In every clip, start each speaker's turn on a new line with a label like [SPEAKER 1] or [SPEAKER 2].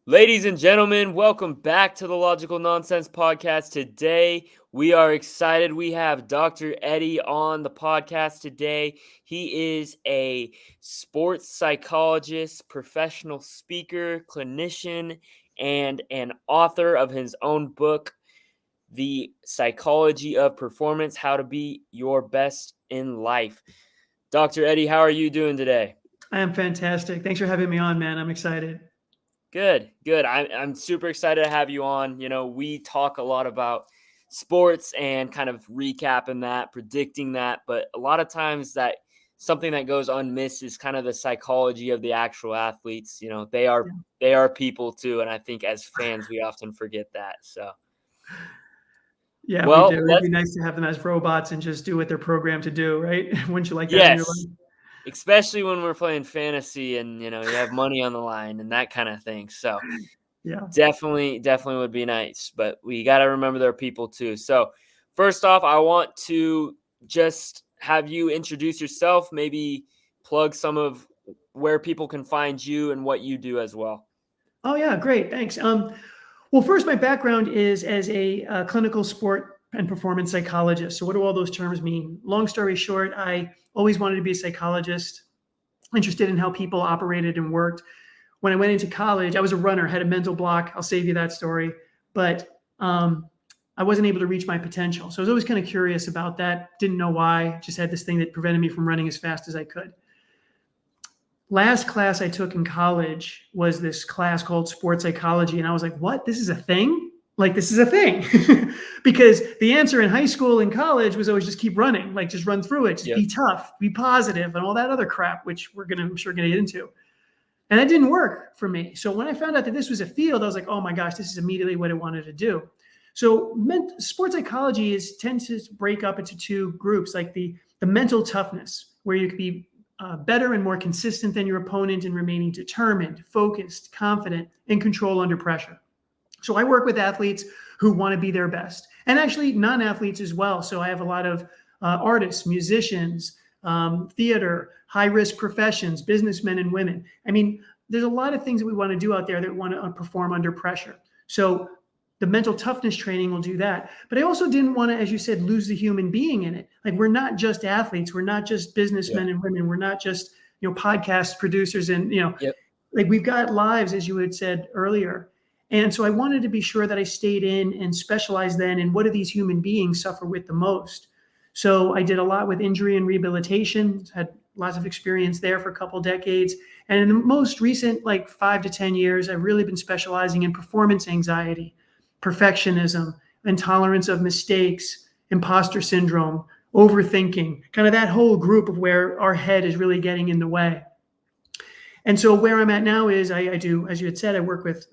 [SPEAKER 1] Ladies and gentlemen, welcome back to the Logical Nonsense Podcast. Today, we are excited. We have Dr. Eddie on the podcast today. He is a sports psychologist, professional speaker, clinician, and an author of his own book, The Psychology of Performance: How to Be Your Best in Life. Dr. Eddie, how are you doing today?
[SPEAKER 2] I am fantastic. Thanks for having me on, man. I'm excited.
[SPEAKER 1] Good, good. I'm super excited to have you on. We talk a lot about sports and kind of recapping that, predicting that, but a lot of times that something that goes unmissed is kind of the psychology of the actual athletes. They are
[SPEAKER 2] Yeah,
[SPEAKER 1] they are people too, and I think as fans we often forget that. So,
[SPEAKER 2] yeah, we
[SPEAKER 1] well,
[SPEAKER 2] do. It'd be nice to have them as robots and just do what they're programmed to do, right? Wouldn't you like that in your
[SPEAKER 1] yes,
[SPEAKER 2] life?
[SPEAKER 1] especially when we're playing fantasy and you have money on the line and that kind of thing. So,
[SPEAKER 2] Yeah.
[SPEAKER 1] definitely would be nice, but we got to remember there are people too. So, first off, I want to just have you introduce yourself, maybe plug some of where people can find you and what you do as well.
[SPEAKER 2] Oh, yeah, great. Thanks. Well, first, my background is as a clinical sport and performance psychologist. So, what do all those terms mean? Long story short, I always wanted to be a psychologist, interested in how people operated and worked. When I went into college, I was a runner, had a mental block. I'll save you that story. But I wasn't able to reach my potential. So I was always kind of curious about that. Didn't know why. Just had this thing that prevented me from running as fast as I could. Last class I took in college was this class called sports psychology. And I was like, what? This is a thing? Like, this is a thing. Because the answer in high school and college was always just keep running, like just run through it, just
[SPEAKER 1] Yep.
[SPEAKER 2] be tough, be positive, and all that other crap, which I'm sure, going to get into. And that didn't work for me. So when I found out that this was a field, I was like, oh my gosh, this is immediately what I wanted to do. So sports psychology tends to break up into two groups, like the mental toughness, where you can be better and more consistent than your opponent in remaining determined, focused, confident, and control under pressure. So I work with athletes who want to be their best, and actually non-athletes as well. So I have a lot of artists, musicians, theater, high-risk professions, businessmen and women. I mean, there's a lot of things that we want to do out there that want to perform under pressure. So the mental toughness training will do that. But I also didn't want to, as you said, lose the human being in it. Like, we're not just athletes. We're not just
[SPEAKER 1] Yeah.
[SPEAKER 2] businessmen and women. We're not just, podcast producers and,
[SPEAKER 1] Yep.
[SPEAKER 2] like, we've got lives, as you had said earlier. And so I wanted to be sure that I stayed in and specialized then in what do these human beings suffer with the most. So I did a lot with injury and rehabilitation, had lots of experience there for a couple of decades. And in the most recent, like 5 to 10 years, I've really been specializing in performance anxiety, perfectionism, intolerance of mistakes, imposter syndrome, overthinking, kind of that whole group of where our head is really getting in the way. And so where I'm at now is I do, as you had said, I work with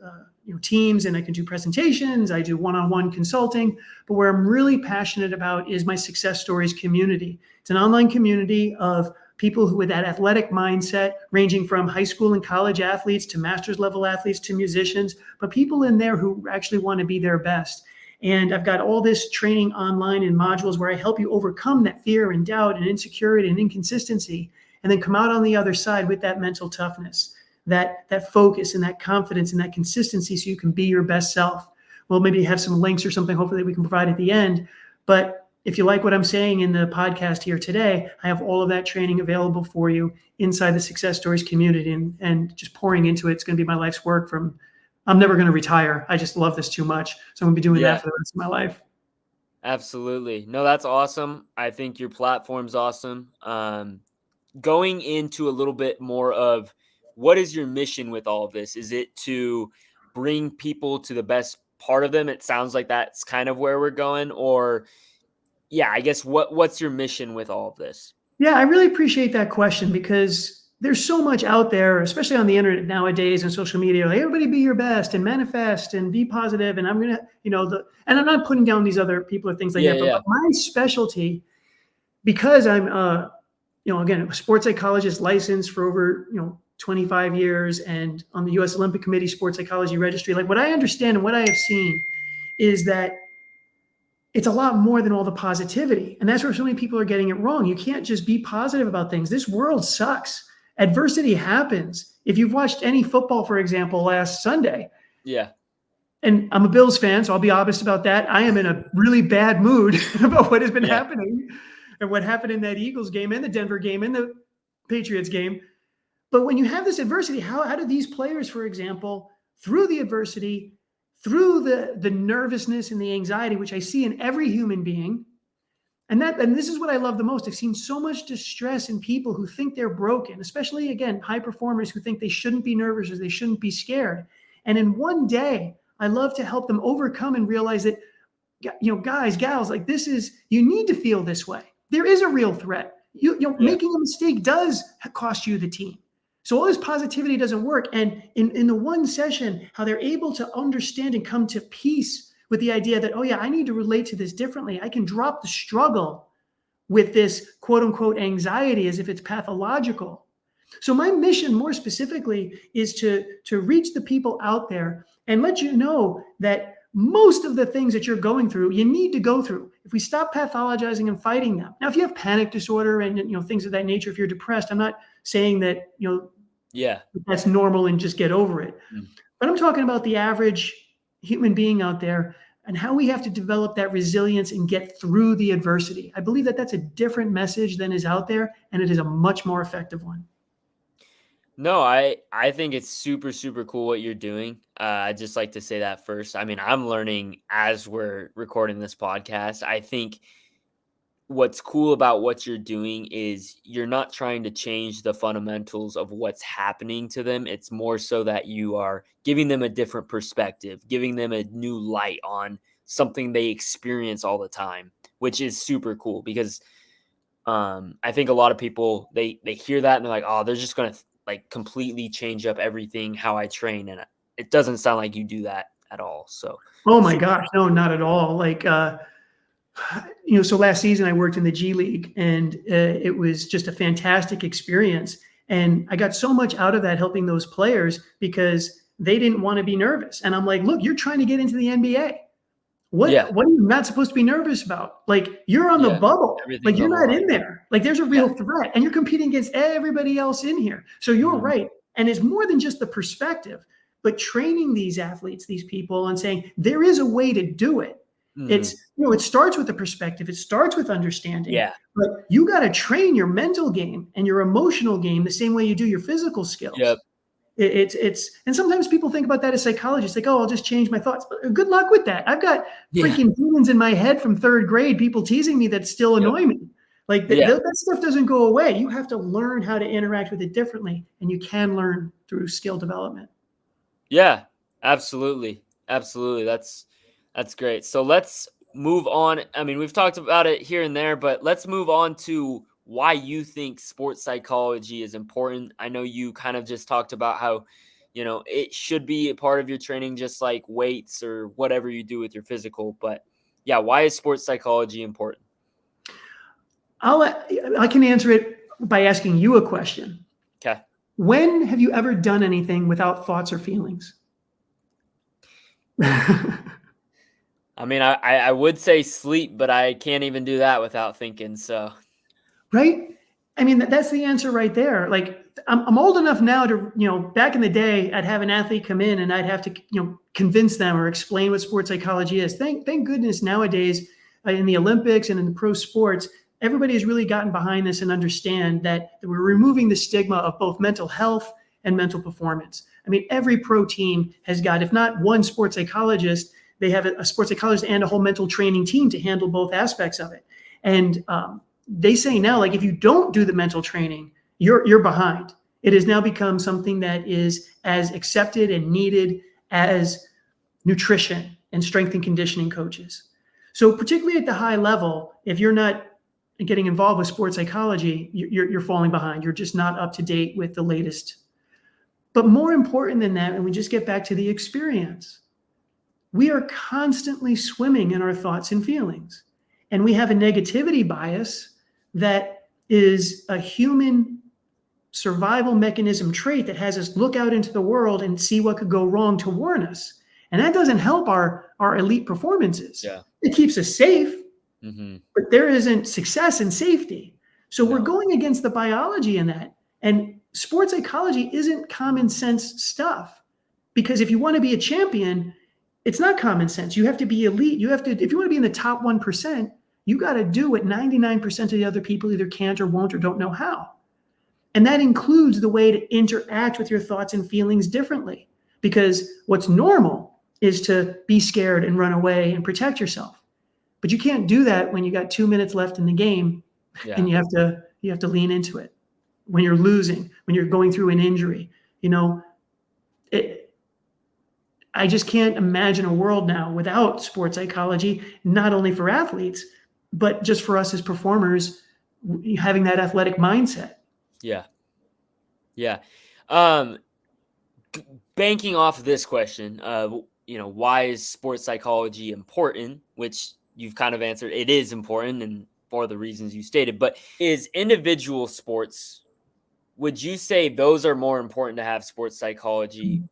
[SPEAKER 2] teams, and I can do presentations. I do one-on-one consulting. But where I'm really passionate about is my success stories community. It's an online community of people who, with that athletic mindset, ranging from high school and college athletes to master's level athletes to musicians, but people in there who actually want to be their best. And I've got all this training online in modules where I help you overcome that fear and doubt and insecurity and inconsistency, and then come out on the other side with that mental toughness, that focus and that confidence and that consistency, so you can be your best self. We'll maybe have some links or something, hopefully, that we can provide at the end. But if you like what I'm saying in the podcast here today, I have all of that training available for you inside the Success Stories community, and just pouring into it. It's going to be my life's work. I'm never going to retire. I just love this too much. So I'm going to be doing
[SPEAKER 1] Yeah.
[SPEAKER 2] that for the rest of my life.
[SPEAKER 1] Absolutely. No, that's awesome. I think your platform's awesome. Going into a little bit more of what is your mission with all of this? Is it to bring people to the best part of them? It sounds like that's kind of where we're going. Or, yeah, I guess what's your mission with all of this?
[SPEAKER 2] Yeah, I really appreciate that question, because there's so much out there, especially on the internet nowadays and social media. Like, everybody be your best and manifest and be positive. And I'm going to, and I'm not putting down these other people or things like
[SPEAKER 1] Yeah,
[SPEAKER 2] that, but
[SPEAKER 1] yeah.
[SPEAKER 2] my specialty, because I'm, again, a sports psychologist licensed for over, 25 years, and on the U.S. Olympic Committee Sports Psychology Registry. Like, what I understand and what I have seen is that it's a lot more than all the positivity. And that's where so many people are getting it wrong. You can't just be positive about things. This world sucks. Adversity happens. If you've watched any football, for example, last Sunday,
[SPEAKER 1] Yeah.
[SPEAKER 2] And I'm a Bills fan, so I'll be honest about that. I am in a really bad mood about what has been
[SPEAKER 1] Yeah.
[SPEAKER 2] happening and what happened in that Eagles game and the Denver game and the Patriots game. But when you have this adversity, how do these players, for example, through the adversity, through the nervousness and the anxiety, which I see in every human being, and this is what I love the most. I've seen so much distress in people who think they're broken, especially, again, high performers who think they shouldn't be nervous or they shouldn't be scared. And in one day, I love to help them overcome and realize that, guys, gals, like you need to feel this way. There is a real threat. Making a mistake does cost you the team. So all this positivity doesn't work. And in the one session, how they're able to understand and come to peace with the idea that, oh yeah, I need to relate to this differently. I can drop the struggle with this quote unquote anxiety as if it's pathological. So my mission more specifically is to reach the people out there and let you know that most of the things that you're going through, you need to go through. If we stop pathologizing and fighting them. Now, if you have panic disorder and things of that nature, if you're depressed, I'm not saying that that's normal and just get over it. But I'm talking about the average human being out there and how we have to develop that resilience and get through the adversity. I believe that that's a different message than is out there, and it is a much more effective one.
[SPEAKER 1] No, I think it's super, super cool what you're doing. I'd just like to say that first. I mean, I'm learning as we're recording this podcast. I think what's cool about what you're doing is you're not trying to change the fundamentals of what's happening to them. It's more so that you are giving them a different perspective, giving them a new light on something they experience all the time, which is super cool because I think a lot of people, they hear that and they're like, oh, they're just going to like completely change up everything, how I train. And it doesn't sound like you do that at all. So,
[SPEAKER 2] oh my gosh, no, not at all. Like, so last season I worked in the G League, and it was just a fantastic experience. And I got so much out of that helping those players because they didn't want to be nervous. And I'm like, look, you're trying to get into the NBA. What are you not supposed to be nervous about? Like, you're on the bubble. Like, you're not in there. Like, there's a real threat, and you're competing against everybody else in here. So you're right. And it's more than just the perspective, but training these athletes, these people, and saying there is a way to do it. It's, it starts with the perspective. It starts with understanding.
[SPEAKER 1] Yeah.
[SPEAKER 2] But you got to train your mental game and your emotional game the same way you do your physical skills.
[SPEAKER 1] Yep.
[SPEAKER 2] And sometimes people think about that as psychologists, like, oh, I'll just change my thoughts. But good luck with that. I've got freaking demons in my head from third grade, people teasing me that still annoy me. Like that stuff doesn't go away. You have to learn how to interact with it differently, and you can learn through skill development.
[SPEAKER 1] Yeah, absolutely. Absolutely. That's great. So let's move on. I mean, we've talked about it here and there, but let's move on to why you think sports psychology is important. I know you kind of just talked about how, it should be a part of your training, just like weights or whatever you do with your physical. But yeah, why is sports psychology important?
[SPEAKER 2] I can answer it by asking you a question.
[SPEAKER 1] Okay.
[SPEAKER 2] When have you ever done anything without thoughts or feelings?
[SPEAKER 1] I mean, I would say sleep, but I can't even do that without thinking. So,
[SPEAKER 2] right? I mean, that's the answer right there. Like, I'm old enough now to, back in the day, I'd have an athlete come in and I'd have to, convince them or explain what sports psychology is. Thank goodness nowadays in the Olympics and in the pro sports, everybody has really gotten behind this and understand that we're removing the stigma of both mental health and mental performance. I mean, every pro team has got, if not one sports psychologist, they have a sports psychologist and a whole mental training team to handle both aspects of it. And they say now, like, if you don't do the mental training, you're behind. It has now become something that is as accepted and needed as nutrition and strength and conditioning coaches. So particularly at the high level, if you're not getting involved with sports psychology, you're falling behind. You're just not up to date with the latest. But more important than that, and we just get back to the experience, we are constantly swimming in our thoughts and feelings. And we have a negativity bias that is a human survival mechanism trait that has us look out into the world and see what could go wrong to warn us. And that doesn't help our elite performances.
[SPEAKER 1] Yeah.
[SPEAKER 2] It keeps us safe, but there isn't success and safety. So we're going against the biology in that. And sports psychology isn't common sense stuff, Because if you want to be a champion, it's not common sense. You have to be elite. You have to, if you want to be in the top 1%, you got to do what 99% of the other people either can't or won't or don't know how. And that includes the way to interact with your thoughts and feelings differently. Because what's normal is to be scared and run away and protect yourself. But you can't do that when you got 2 minutes left in the game and you have to lean into it. When you're losing, when you're going through an injury, I just can't imagine a world now without sports psychology, not only for athletes, but just for us as performers, having that athletic mindset.
[SPEAKER 1] Yeah. Yeah. Banking off of this question, why is sports psychology important? Which you've kind of answered. It is important, and for the reasons you stated. But is individual sports, would you say those are more important to have sports psychology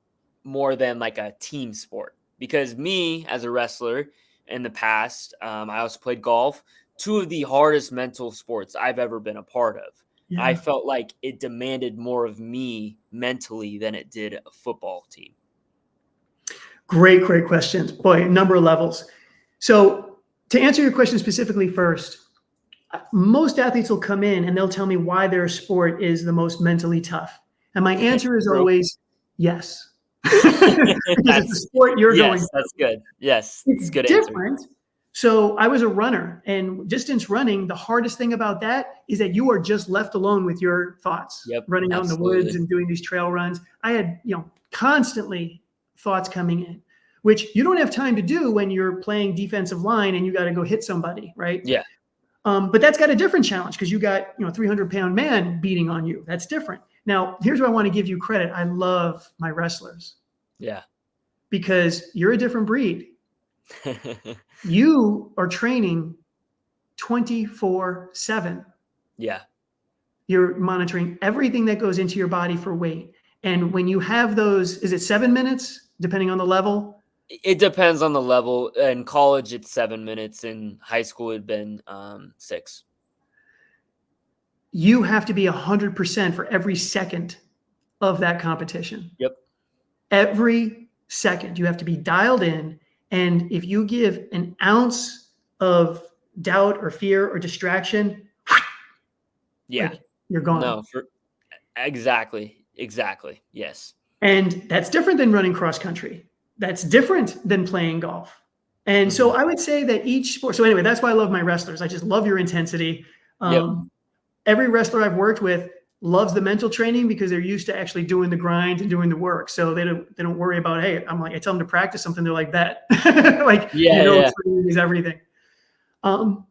[SPEAKER 1] more than like a team sport? Because me, as a wrestler in the past, I also played golf. Two of the hardest mental sports I've ever been a part of.
[SPEAKER 2] Yeah.
[SPEAKER 1] I felt like it demanded more of me mentally than it did a football team.
[SPEAKER 2] Great questions. Boy, a number of levels. So to answer your question specifically first, most athletes will come in and they'll tell me why their sport is the most mentally tough. And my answer is always yes. Because it's the sport you're going through.
[SPEAKER 1] That's good. Yes,
[SPEAKER 2] it's
[SPEAKER 1] good
[SPEAKER 2] different.
[SPEAKER 1] answer.
[SPEAKER 2] So I was a runner, and distance running, the hardest thing about that is that you are just left alone with your thoughts, running out in the woods and doing these trail runs. I had, constantly thoughts coming in, which you don't have time to do when you're playing defensive line and you got to go hit somebody, right?
[SPEAKER 1] Yeah.
[SPEAKER 2] But that's got a different challenge because you got, 300-pound man beating on you. That's different. Now, here's where I want to give you credit. I love my wrestlers.
[SPEAKER 1] Yeah.
[SPEAKER 2] Because you're a different breed. You are training 24/7.
[SPEAKER 1] Yeah.
[SPEAKER 2] You're monitoring everything that goes into your body for weight. And when you have those, is it 7 minutes, depending on the level?
[SPEAKER 1] It depends on the level. In college, it's 7 minutes. In high school, it'd been 6.
[SPEAKER 2] You have to be 100% for every second of that competition.
[SPEAKER 1] Yep.
[SPEAKER 2] Every second, you have to be dialed in. And if you give an ounce of doubt or fear or distraction, you're gone.
[SPEAKER 1] No, exactly. Yes.
[SPEAKER 2] And that's different than running cross country. That's different than playing golf. And so I would say that each sport. So anyway, that's why I love my wrestlers. I just love your intensity. Every wrestler I've worked with loves the mental training because they're used to actually doing the grind and doing the work. So they don't worry about, hey, I tell them to practice something. They're like that. Training is everything. But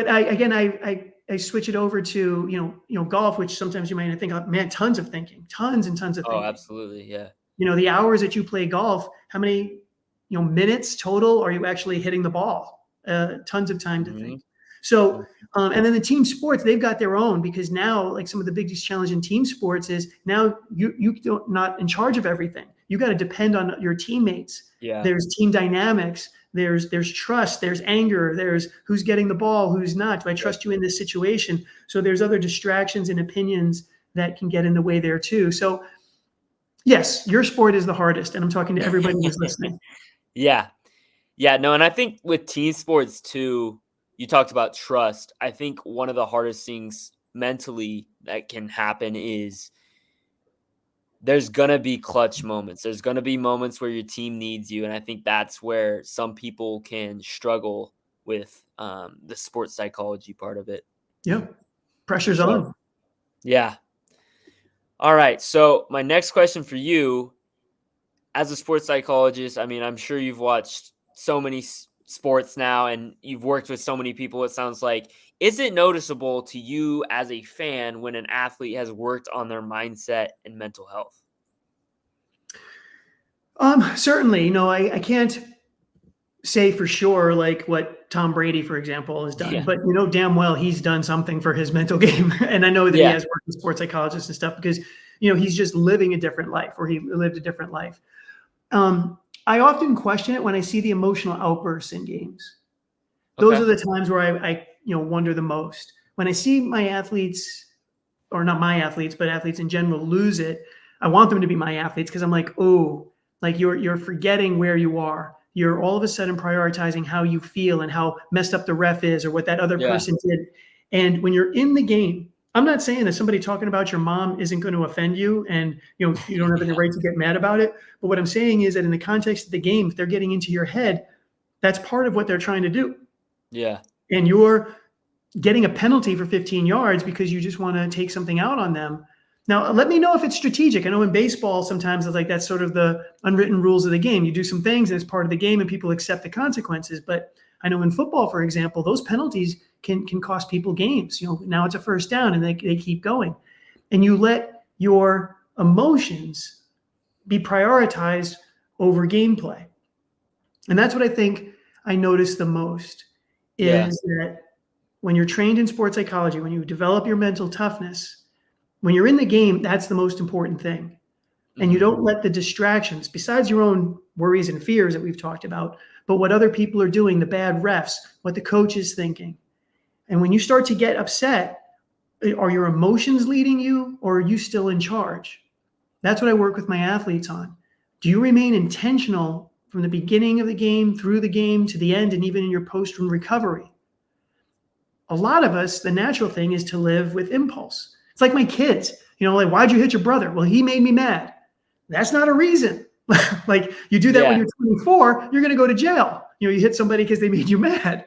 [SPEAKER 2] I switch it over to, golf, which sometimes you might think, man, tons and tons of thinking.
[SPEAKER 1] Oh, absolutely. Yeah.
[SPEAKER 2] The hours that you play golf, how many, minutes total are you actually hitting the ball? Tons of time to think. So, and then the team sports, they've got their own, because now, like, some of the biggest challenge in team sports is now you're not in charge of everything. You got to depend on your teammates.
[SPEAKER 1] Yeah.
[SPEAKER 2] There's team dynamics. There's trust. There's anger. There's who's getting the ball, who's not. Do I trust you in this situation? So there's other distractions and opinions that can get in the way there too. So yes, your sport is the hardest, and I'm talking to everybody who's listening.
[SPEAKER 1] Yeah. No, and I think with team sports too, you talked about trust. I think one of the hardest things mentally that can happen is there's going to be clutch moments. There's going to be moments where your team needs you. And I think that's where some people can struggle with the sports psychology part of it.
[SPEAKER 2] Yeah. Pressure's on.
[SPEAKER 1] Yeah. All right. So my next question for you, as a sports psychologist, I mean, I'm sure you've watched so many sports now and you've worked with so many people. It sounds like, is it noticeable to you as a fan when an athlete has worked on their mindset and mental health?
[SPEAKER 2] Certainly. I can't say for sure, like what Tom Brady, for example, has done, but damn well he's done something for his mental game. And I know that he has worked with sports psychologists and stuff because, he's just living a different life, or he lived a different life. I often question it when I see the emotional outbursts in games. Those are the times where I wonder the most. When I see my athletes, or not my athletes, but athletes in general, lose it, I want them to be my athletes because I'm like, oh, like you're forgetting where you are. You're all of a sudden prioritizing how you feel and how messed up the ref is or what that other
[SPEAKER 1] Yeah.
[SPEAKER 2] person did. And when you're in the game, I'm not saying that somebody talking about your mom isn't going to offend you and you don't have any
[SPEAKER 1] Yeah.
[SPEAKER 2] right to get mad about it. But what I'm saying is that in the context of the game, if they're getting into your head, that's part of what they're trying to do.
[SPEAKER 1] Yeah.
[SPEAKER 2] And you're getting a penalty for 15 yards because you just want to take something out on them. Now, let me know if it's strategic. I know in baseball, sometimes it's like that's sort of the unwritten rules of the game. You do some things and it's part of the game and people accept the consequences. But I know in football, for example, those penalties can cost people games. Now it's a first down and they keep going. And you let your emotions be prioritized over gameplay. And that's what I think I notice the most
[SPEAKER 1] Yeah.
[SPEAKER 2] is that when you're trained in sports psychology, when you develop your mental toughness, when you're in the game, that's the most important thing. And you
[SPEAKER 1] Mhm.
[SPEAKER 2] don't let the distractions, besides your own worries and fears that we've talked about, but what other people are doing, the bad refs, what the coach is thinking. And when you start to get upset, are your emotions leading you or are you still in charge? That's what I work with my athletes on. Do you remain intentional from the beginning of the game, through the game, to the end, and even in your post-run recovery? A lot of us, the natural thing is to live with impulse. It's like my kids, like, why'd you hit your brother? Well, he made me mad. That's not a reason. Like you do that when
[SPEAKER 1] Yeah.
[SPEAKER 2] you're 24, you're going to go to jail. You hit somebody because they made you mad.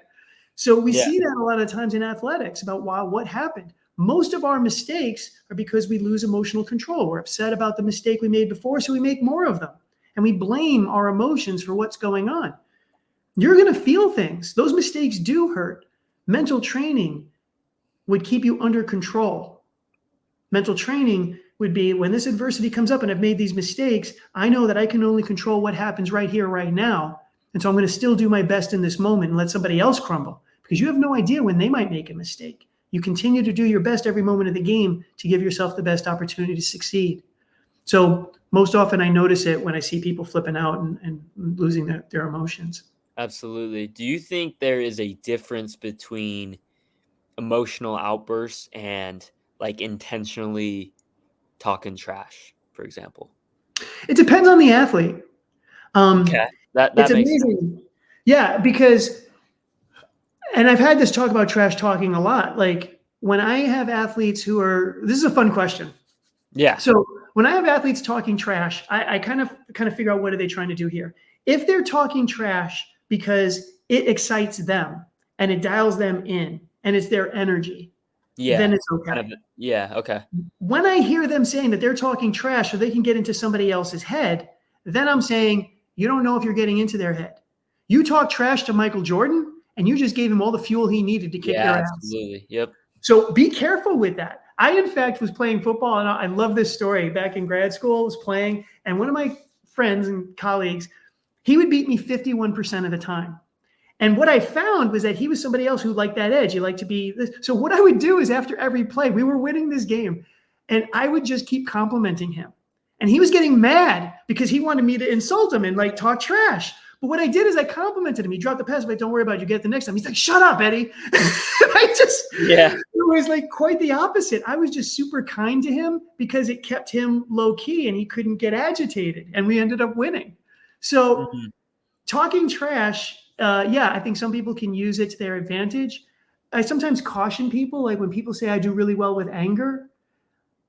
[SPEAKER 2] So we
[SPEAKER 1] Yeah.
[SPEAKER 2] see that a lot of times in athletics about what happened. Most of our mistakes are because we lose emotional control. We're upset about the mistake we made before, so we make more of them. And we blame our emotions for what's going on. You're going to feel things. Those mistakes do hurt. Mental training would keep you under control. Mental training would be when this adversity comes up and I've made these mistakes, I know that I can only control what happens right here, right now. And so I'm going to still do my best in this moment and let somebody else crumble because you have no idea when they might make a mistake. You continue to do your best every moment of the game to give yourself the best opportunity to succeed. So most often I notice it when I see people flipping out and losing their emotions.
[SPEAKER 1] Absolutely. Do you think there is a difference between emotional outbursts and like intentionally talking trash, for example?
[SPEAKER 2] It depends on the athlete.
[SPEAKER 1] Okay.
[SPEAKER 2] Um,
[SPEAKER 1] That
[SPEAKER 2] it's
[SPEAKER 1] makes sense.
[SPEAKER 2] amazing. Yeah, because and I've had this talk about trash talking a lot. Like when I have athletes who are, this is a fun question.
[SPEAKER 1] Yeah.
[SPEAKER 2] So when I have athletes talking trash, I kind of figure out what are they trying to do here. If they're talking trash because it excites them and it dials them in and it's their energy, then
[SPEAKER 1] Yeah.
[SPEAKER 2] it's
[SPEAKER 1] Kind
[SPEAKER 2] okay.
[SPEAKER 1] of yeah, okay.
[SPEAKER 2] When I hear them saying that they're talking trash so they can get into somebody else's head, then I'm saying, you don't know if you're getting into their head. You talk trash to Michael Jordan and you just gave him all the fuel he needed to kick
[SPEAKER 1] Yeah,
[SPEAKER 2] your ass.
[SPEAKER 1] absolutely. Yep.
[SPEAKER 2] So be careful with that. I, in fact, was playing football, and I love this story. Back in grad school, I was playing, and one of my friends and colleagues, he would beat me 51% of the time. And what I found was that he was somebody else who liked that edge. He liked to be this. So what I would do is after every play, we were winning this game, and I would just keep complimenting him. And he was getting mad because he wanted me to insult him and like talk trash. But what I did is I complimented him. He dropped the pass, but don't worry about it. You get it the next time. He's like, shut up, Eddie.
[SPEAKER 1] Yeah.
[SPEAKER 2] It was like quite the opposite. I was just super kind to him because it kept him low key and he couldn't get agitated. And we ended up winning. So
[SPEAKER 1] Mhm.
[SPEAKER 2] talking trash, yeah, I think some people can use it to their advantage. I sometimes caution people, like when people say I do really well with anger,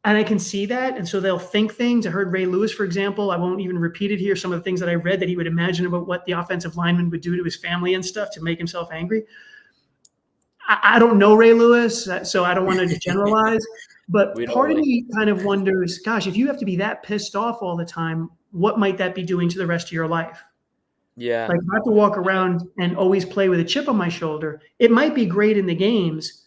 [SPEAKER 2] and I can see that. And so they'll think things. I heard Ray Lewis, for example, I won't even repeat it here, some of the things that I read that he would imagine about what the offensive lineman would do to his family and stuff to make himself angry. I don't know Ray Lewis, so I don't want to generalize. But
[SPEAKER 1] We don't
[SPEAKER 2] part of
[SPEAKER 1] really
[SPEAKER 2] me kind of wonders, gosh, if you have to be that pissed off all the time, what might that be doing to the rest of your life?
[SPEAKER 1] yeah.
[SPEAKER 2] Like, if I have to walk around and always play with a chip on my shoulder, it might be great in the games.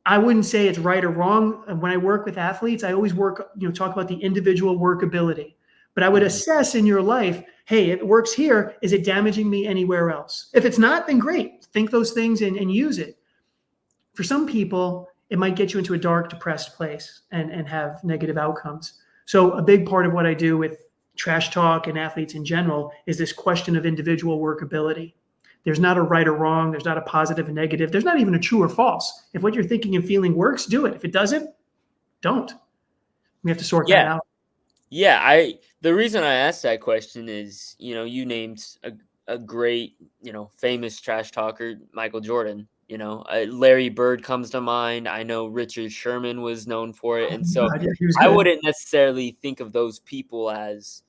[SPEAKER 2] I wouldn't say it's right or wrong. When I work with athletes, I always talk about the individual workability. But I would
[SPEAKER 1] Mhm.
[SPEAKER 2] assess in your life, hey, if it works here, is it damaging me anywhere else? If it's not, then great. Think those things and use it. For some people, it might get you into a dark, depressed place and have negative outcomes. So a big part of what I do with trash talk and athletes in general is this question of individual workability. There's not a right or wrong. There's not a positive and negative. There's not even a true or false. If what you're thinking and feeling works, do it. If it doesn't, don't. We have to sort that
[SPEAKER 1] Yeah.
[SPEAKER 2] out.
[SPEAKER 1] Yeah, the reason I asked that question is, you named a great, famous trash talker, Michael Jordan. Larry Bird comes to mind. I know Richard Sherman was known for it,
[SPEAKER 2] Oh
[SPEAKER 1] and
[SPEAKER 2] my
[SPEAKER 1] so
[SPEAKER 2] God, yeah, he was
[SPEAKER 1] I
[SPEAKER 2] good.
[SPEAKER 1] wouldn't necessarily think of those people as,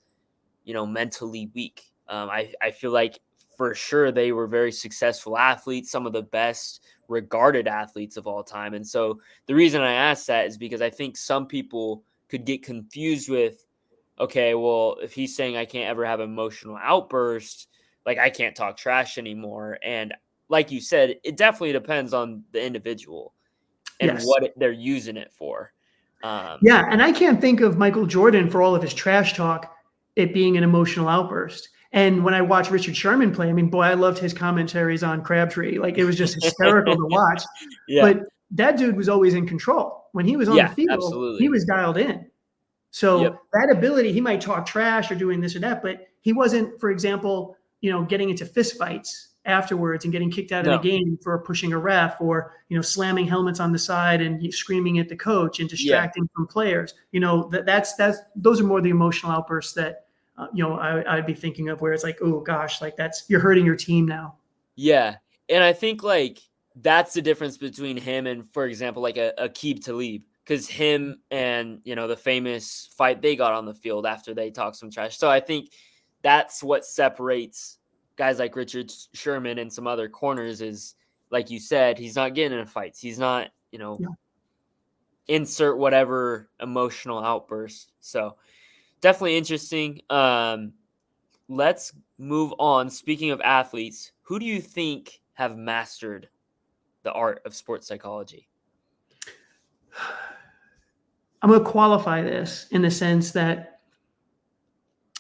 [SPEAKER 1] mentally weak. I feel like for sure they were very successful athletes, some of the best regarded athletes of all time. And so the reason I asked that is because I think some people could get confused with, okay, well, if he's saying I can't ever have emotional outbursts, like I can't talk trash anymore. And like you said, it definitely depends on the individual and
[SPEAKER 2] Yes.
[SPEAKER 1] what they're using it for. Um,
[SPEAKER 2] Yeah, and I can't think of Michael Jordan for all of his trash talk, it being an emotional outburst. And when I watch Richard Sherman play, I mean, boy, I loved his commentaries on Crabtree. Like, it was just hysterical to watch.
[SPEAKER 1] yeah,
[SPEAKER 2] But that dude was always in control. When he was on the
[SPEAKER 1] yeah,
[SPEAKER 2] field, he
[SPEAKER 1] absolutely.
[SPEAKER 2] was dialed in. So
[SPEAKER 1] Yep.
[SPEAKER 2] that ability, he might talk trash or doing this or that, but he wasn't, for example, getting into fist fights afterwards and getting kicked out of the
[SPEAKER 1] No.
[SPEAKER 2] game for pushing a ref, or slamming helmets on the side and screaming at the coach and
[SPEAKER 1] Yeah.
[SPEAKER 2] distracting from players. That's those are more the emotional outbursts that I'd be thinking of, where it's like, oh gosh, like you're hurting your team now.
[SPEAKER 1] Yeah. And I think like that's the difference between him and, for example, like a Aqib Talib. Because him and the famous fight they got on the field after they talked some trash. So I think that's what separates guys like Richard Sherman and some other corners is, like you said, he's not getting into fights. He's not,
[SPEAKER 2] Yeah.
[SPEAKER 1] insert whatever emotional outburst. So definitely interesting. Let's move on. Speaking of athletes, who do you think have mastered the art of sports psychology?
[SPEAKER 2] I'm going to qualify this in the sense that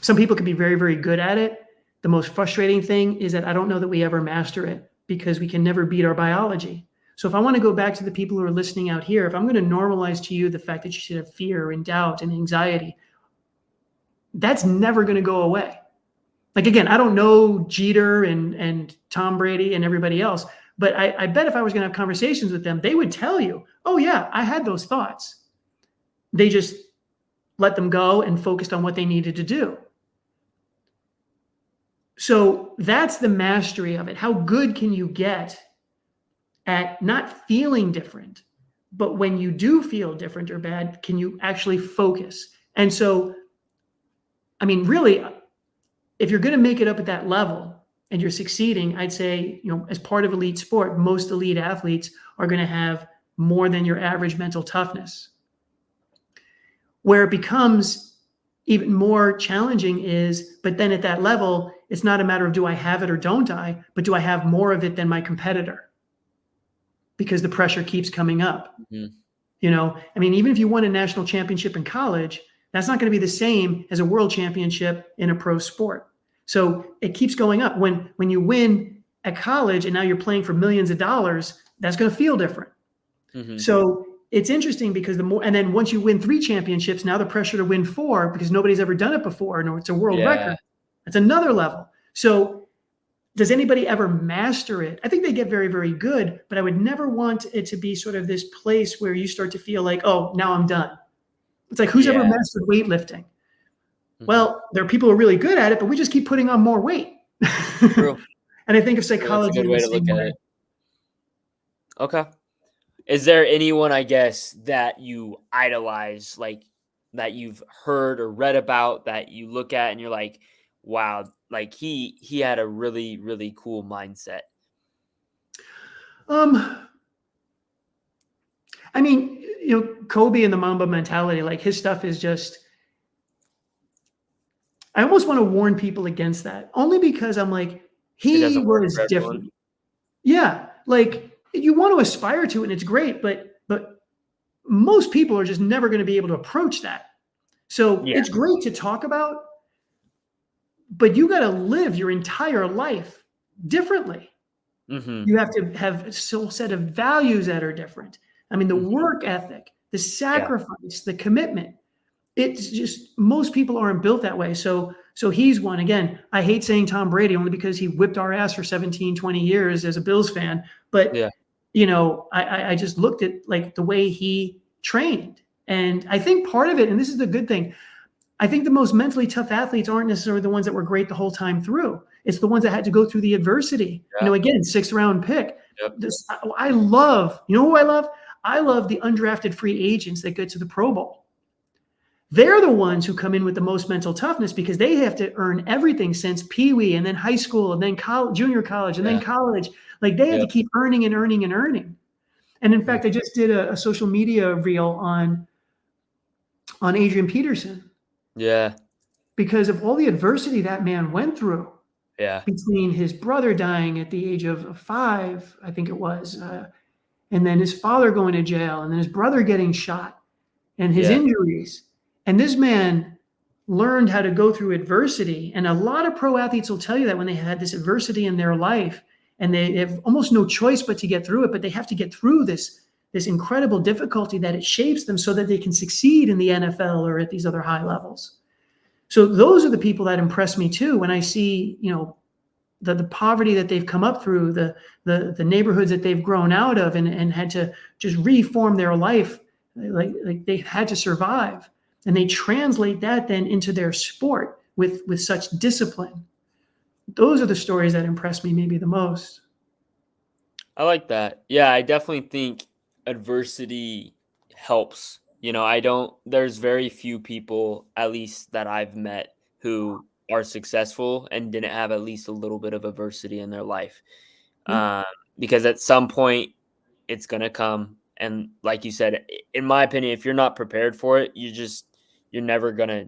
[SPEAKER 2] some people can be very, very good at it. The most frustrating thing is that I don't know that we ever master it, because we can never beat our biology. So if I want to go back to the people who are listening out here, if I'm going to normalize to you the fact that you should have fear and doubt and anxiety, that's never going to go away. Like, again, I don't know Jeter and Tom Brady and everybody else, but I bet if I was going to have conversations with them, they would tell you, oh yeah, I had those thoughts. They just let them go and focused on what they needed to do. So that's the mastery of it. How good can you get at not feeling different, but when you do feel different or bad, can you actually focus? And so, I mean, really, if you're going to make it up at that level and you're succeeding, I'd say, as part of elite sport, most elite athletes are going to have more than your average mental toughness. Where it becomes even more challenging is, but then at that level, it's not a matter of do I have it or don't I, but do I have more of it than my competitor? Because the pressure keeps coming up.
[SPEAKER 1] Mhm.
[SPEAKER 2] I mean, even if you won a national championship in college, that's not going to be the same as a world championship in a pro sport. So it keeps going up. When you win at college and now you're playing for millions of dollars, that's going to feel different.
[SPEAKER 1] Mhm.
[SPEAKER 2] So it's interesting because and then once you win 3 championships, now the pressure to win 4, because nobody's ever done it before, and it's a world
[SPEAKER 1] Yeah.
[SPEAKER 2] record. That's another level. So does anybody ever master it? I think they get very, very good, but I would never want it to be sort of this place where you start to feel like, oh, now I'm done. It's like, who's ever
[SPEAKER 1] Yeah.
[SPEAKER 2] mastered weightlifting?
[SPEAKER 1] Mhm.
[SPEAKER 2] Well, there are people who are really good at it, but we just keep putting on more weight.
[SPEAKER 1] True.
[SPEAKER 2] And I think of
[SPEAKER 1] True. That's a
[SPEAKER 2] psychology
[SPEAKER 1] good
[SPEAKER 2] in the
[SPEAKER 1] way to look
[SPEAKER 2] same
[SPEAKER 1] at
[SPEAKER 2] way.
[SPEAKER 1] it. Okay. Is there anyone, I guess, that you idolize, like that you've heard or read about that you look at and you're like, wow, like he had a really, really cool mindset?
[SPEAKER 2] Um, I mean, Kobe and the Mamba mentality, like his stuff is just, I almost want to warn people against that, only because I'm like,
[SPEAKER 1] It
[SPEAKER 2] he
[SPEAKER 1] doesn't work
[SPEAKER 2] was
[SPEAKER 1] for everyone.
[SPEAKER 2] different. Yeah, like you want to aspire to it and it's great, but most people are just never going to be able to approach that. So
[SPEAKER 1] Yeah.
[SPEAKER 2] it's great to talk about, but you got to live your entire life differently.
[SPEAKER 1] Mhm.
[SPEAKER 2] You have to have a whole set of values that are different. I mean, the
[SPEAKER 1] Mhm.
[SPEAKER 2] work ethic, the
[SPEAKER 1] Yeah.
[SPEAKER 2] sacrifice, the commitment. It's just most people aren't built that way. So he's one. Again, I hate saying Tom Brady only because he whipped our ass for 17, 20 years as a Bills fan. But
[SPEAKER 1] Yeah.
[SPEAKER 2] I just looked at like the way he trained. And I think part of it, and this is the good thing, I think the most mentally tough athletes aren't necessarily the ones that were great the whole time through. It's the ones that had to go through the adversity.
[SPEAKER 1] Yeah.
[SPEAKER 2] Again, 6th-round pick.
[SPEAKER 1] Yep.
[SPEAKER 2] I love, you know who I love? I love the undrafted free agents that get to the Pro Bowl. They're the ones who come in with the most mental toughness because they have to earn everything since Pee-wee and then high school and then college, junior college and then college. Like they have to keep earning and earning and earning. And in fact, I just did a social media reel on Adrian Peterson.
[SPEAKER 1] Yeah.
[SPEAKER 2] Because of all the adversity that man went through.
[SPEAKER 1] Yeah.
[SPEAKER 2] Between his brother dying at the age of 5, I think it was, and then his father going to jail, and then his brother getting shot, and his injuries. And this man learned how to go through adversity. And a lot of pro athletes will tell you that when they had this adversity in their life, and they have almost no choice but to get through it, but they have to get through this incredible difficulty that it shapes them so that they can succeed in the NFL or at these other high levels. So those are the people that impress me too. When I see, the poverty that they've come up through, the neighborhoods that they've grown out of, and had to just reform their life, like they had to survive, and they translate that then into their sport with such discipline. Those are the stories that impress me maybe the most.
[SPEAKER 1] I like that. Yeah, I definitely think adversity helps. There's very few people, at least that I've met, who are successful and didn't have at least a little bit of adversity in their life. Because at some point it's going to come. And like you said, in my opinion, if you're not prepared for it, you're never going to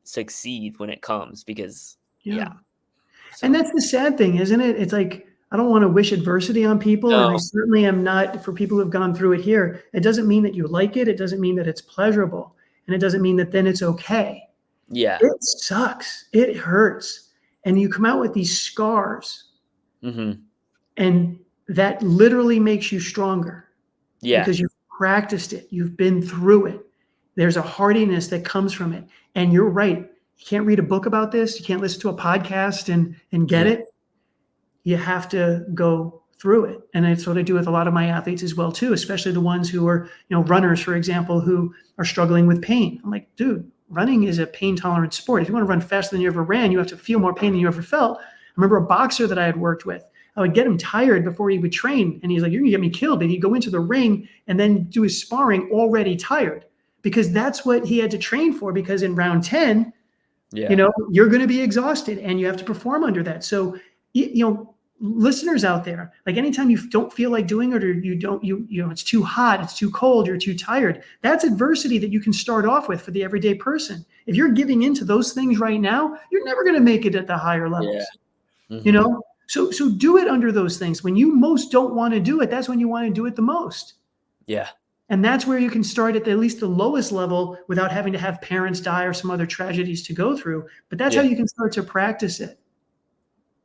[SPEAKER 1] succeed when it comes because So.
[SPEAKER 2] And that's the sad thing, isn't it? It's like, I don't want to wish adversity on people.
[SPEAKER 1] No.
[SPEAKER 2] And I certainly am not for people who have gone through it here. It doesn't mean that you like it. It doesn't mean that it's pleasurable. And it doesn't mean that then it's okay.
[SPEAKER 1] Yeah.
[SPEAKER 2] It sucks. It hurts. And you come out with these scars.
[SPEAKER 1] Mm-hmm.
[SPEAKER 2] And that literally makes you stronger.
[SPEAKER 1] Yeah.
[SPEAKER 2] Because you've practiced it. You've been through it. There's a hardiness that comes from it. And you're right. You can't read a book about this. You can't listen to a podcast and get it. You have to go through it. And that's what I do with a lot of my athletes as well, too, especially the ones who are, runners, for example, who are struggling with pain. I'm like, dude, running is a pain tolerant sport. If you want to run faster than you ever ran, you have to feel more pain than you ever felt. I remember a boxer that I had worked with. I would get him tired before he would train. And he's like, you're going to get me killed. But he'd go into the ring and then do his sparring already tired because that's what he had to train for. Because in round 10, you're going to be exhausted and you have to perform under that. So, listeners out there, like anytime you don't feel like doing it or it's too hot, it's too cold, you're too tired, that's adversity that you can start off with for the everyday person. If you're giving into those things right now, you're never going to make it at the higher levels.
[SPEAKER 1] Mm-hmm.
[SPEAKER 2] So do it under those things. When you most don't want to do it, that's when you want to do it the most.
[SPEAKER 1] Yeah.
[SPEAKER 2] And that's where you can start at least the lowest level without having to have parents die or some other tragedies to go through. But that's how you can start to practice it.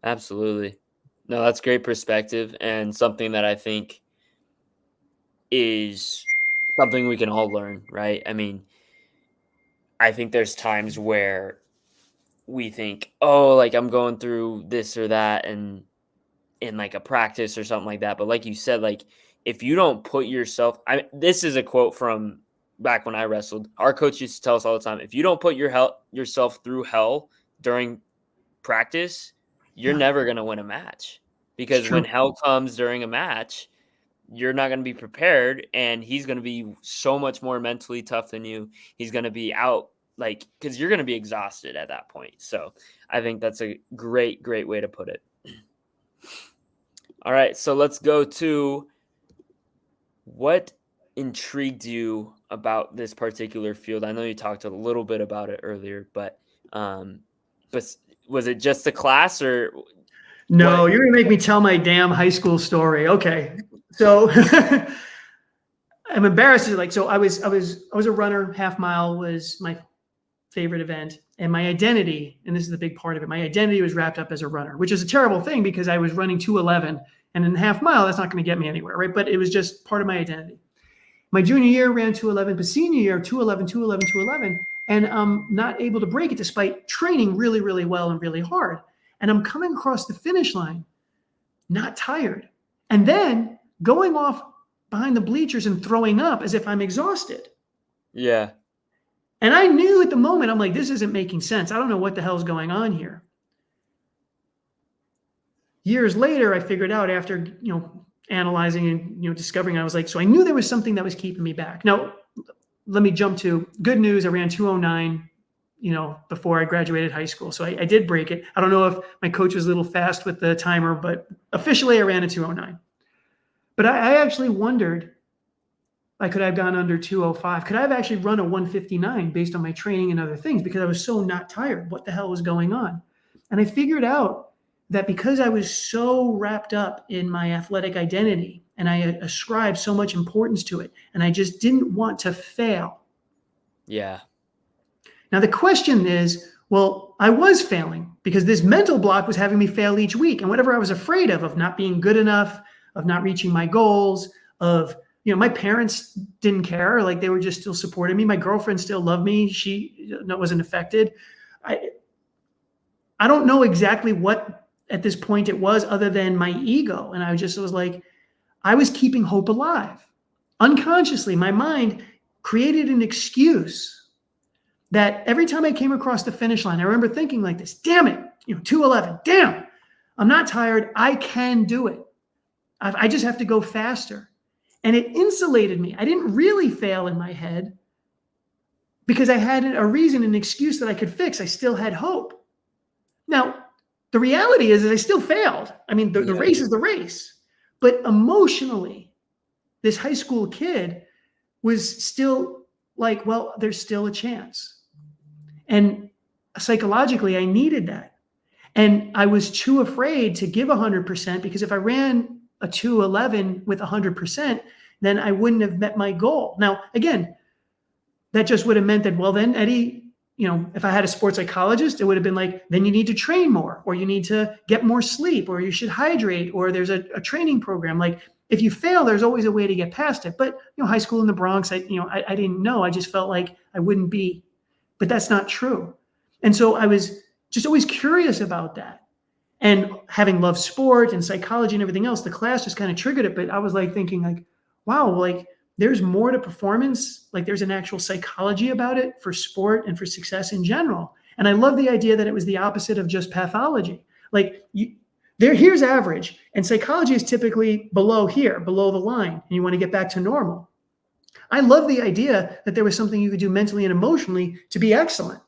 [SPEAKER 1] Absolutely. No, that's great perspective and something that I think is something we can all learn, right? I mean, I think there's times where we think, oh, like I'm going through this or that and in like a practice or something like that. But like you said, like if you don't put yourself, this is a quote from back when I wrestled. Our coach used to tell us all the time, if you don't put yourself through hell during practice, you're never going to win a match because when hell comes during a match, you're not going to be prepared and he's going to be so much more mentally tough than you. He's going to be out because you're going to be exhausted at that point. So I think that's a great, great way to put it. All right. So let's go to what intrigued you about this particular field. I know you talked a little bit about it earlier, but was it just the class or?
[SPEAKER 2] No, you're going to make me tell my damn high school story. Okay. So I'm embarrassed. So I was a runner. Half mile was my favorite event. And my identity, and this is the big part of it, my identity was wrapped up as a runner, which is a terrible thing because I was running 2:11 and in half mile, that's not going to get me anywhere. Right. But it was just part of my identity. My junior year ran 2:11, but senior year, 2:11, 2:11, 2:11. And I'm not able to break it despite training really, really well and really hard. And I'm coming across the finish line, not tired. And then going off behind the bleachers and throwing up as if I'm exhausted.
[SPEAKER 1] Yeah.
[SPEAKER 2] And I knew at the moment, I'm like, this isn't making sense. I don't know what the hell's going on here. Years later, I figured out after, analyzing and, discovering, I was like, so I knew there was something that was keeping me back. Now, let me jump to good news. I ran 209, before I graduated high school. So I did break it. I don't know if my coach was a little fast with the timer, but officially I ran a 209. But I actually wondered, I could have gone under 205. Could I have actually run a 159 based on my training and other things because I was so not tired? What the hell was going on? And I figured out that because I was so wrapped up in my athletic identity and I ascribed so much importance to it, and I just didn't want to fail.
[SPEAKER 1] Yeah.
[SPEAKER 2] Now, the question is, well, I was failing because this mental block was having me fail each week. And whatever I was afraid of not being good enough, of not reaching my goals, of, my parents didn't care. Like they were just still supporting me. My girlfriend still loved me. She wasn't affected. I don't know exactly what at this point it was other than my ego. And I just was like, I was keeping hope alive. Unconsciously, my mind created an excuse that every time I came across the finish line, I remember thinking like this, damn it, 211, damn, I'm not tired. I can do it. I just have to go faster. And it insulated me. I didn't really fail in my head because I had a reason, an excuse that I could fix. I still had hope. Now, the reality is that I still failed. I mean, the race is the race. But emotionally, this high school kid was still like, well, there's still a chance. And psychologically, I needed that. And I was too afraid to give 100% because if I ran a 211 with 100%, then I wouldn't have met my goal. Now, again, that just would have meant that, well, then, Eddie, if I had a sports psychologist, it would have been like, then you need to train more, or you need to get more sleep, or you should hydrate, or there's a training program. Like, if you fail, there's always a way to get past it. But, high school in the Bronx, I didn't know. I just felt like I wouldn't be. But that's not true. And so I was just always curious about that. And having loved sport and psychology and everything else, the class just kind of triggered it. But I was like thinking like, wow, like there's more to performance. Like there's an actual psychology about it for sport and for success in general. And I love the idea that it was the opposite of just pathology. Like here's average, and psychology is typically below here, below the line, and you want to get back to normal. I love the idea that there was something you could do mentally and emotionally to be excellent.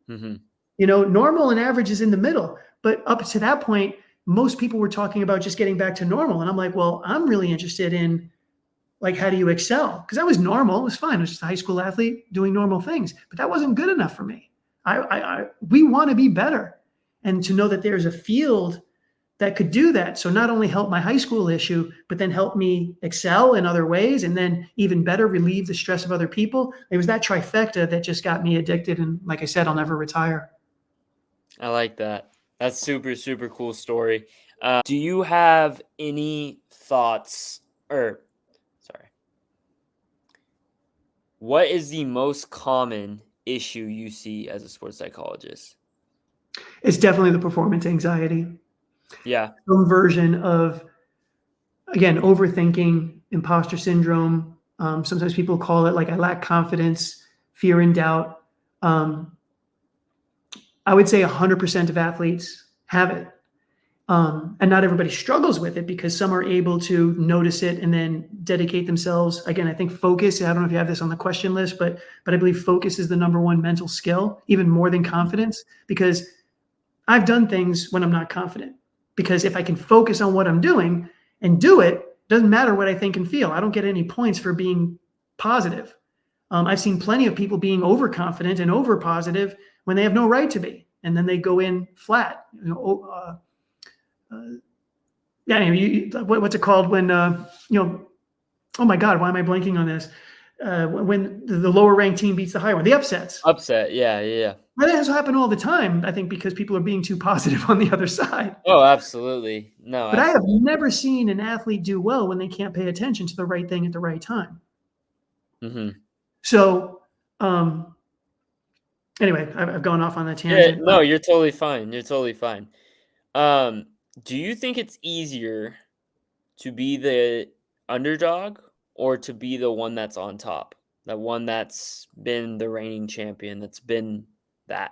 [SPEAKER 1] Mm-hmm.
[SPEAKER 2] Normal and average is in the middle. But up to that point, most people were talking about just getting back to normal. And I'm like, well, I'm really interested in like, how do you excel? Because I was normal. It was fine. I was just a high school athlete doing normal things. But that wasn't good enough for me. We want to be better. And to know that there's a field that could do that. So not only help my high school issue, but then help me excel in other ways, and then even better relieve the stress of other people. It was that trifecta that just got me addicted. And like I said, I'll never retire.
[SPEAKER 1] I like that. That's super, super cool story. Do you have any thoughts what is the most common issue you see as a sports psychologist?
[SPEAKER 2] It's definitely the performance anxiety.
[SPEAKER 1] Yeah.
[SPEAKER 2] Some version of, again, overthinking, imposter syndrome. Sometimes people call it like I lack confidence, fear and doubt. I would say 100% of athletes have it. And not everybody struggles with it because some are able to notice it and then dedicate themselves. Again, I think focus, I don't know if you have this on the question list, but I believe focus is the number one mental skill, even more than confidence, because I've done things when I'm not confident. Because if I can focus on what I'm doing and do it, doesn't matter what I think and feel. I don't get any points for being positive. I've seen plenty of people being overconfident and over positive when they have no right to be. And then they go in flat. What's it called when, oh my God, why am I blanking on this? When the lower ranked team beats the higher one, the upsets.
[SPEAKER 1] Upset. Yeah.
[SPEAKER 2] Well, that has happened all the time, I think, because people are being too positive on the other side.
[SPEAKER 1] Oh, absolutely. No,
[SPEAKER 2] But I have never seen an athlete do well when they can't pay attention to the right thing at the right time.
[SPEAKER 1] Mm-hmm.
[SPEAKER 2] So, anyway, I've gone off on that tangent.
[SPEAKER 1] Yeah, no, you're totally fine. You're totally fine. Do you think it's easier to be the underdog or to be the one that's on top, That one that's been the reigning champion, that's been that.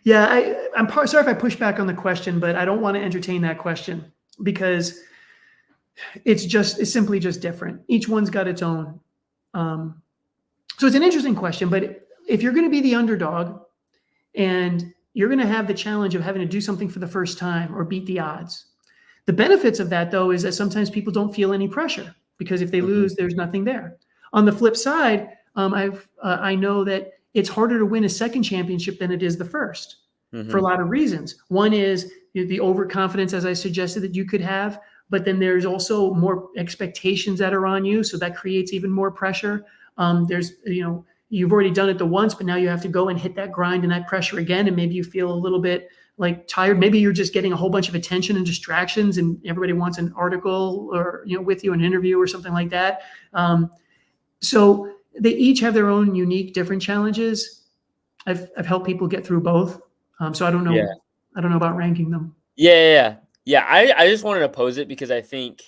[SPEAKER 2] Yeah, I'm sorry if I push back on the question, but I don't want to entertain that question because it's simply just different. Each one's got its own. So it's an interesting question, but if you're going to be the underdog and you're going to have the challenge of having to do something for the first time or beat the odds, the benefits of that though is that sometimes people don't feel any pressure because if they
[SPEAKER 1] Mhm.
[SPEAKER 2] lose, there's nothing there. On the flip side, I know that it's harder to win a second championship than it is the first for a
[SPEAKER 1] Mhm.
[SPEAKER 2] lot of reasons. One is the overconfidence, as I suggested, that you could have, but then there's also more expectations that are on you, so that creates even more pressure. There's you've already done it the once, but now you have to go and hit that grind and that pressure again, and maybe you feel a little bit like tired. Maybe you're just getting a whole bunch of attention and distractions, and everybody wants an article or with you an interview or something like that. So they each have their own unique, different challenges. I've helped people get through both. So I don't
[SPEAKER 1] Yeah.
[SPEAKER 2] know. I don't know about ranking them.
[SPEAKER 1] Yeah. I just wanted to pose it because I think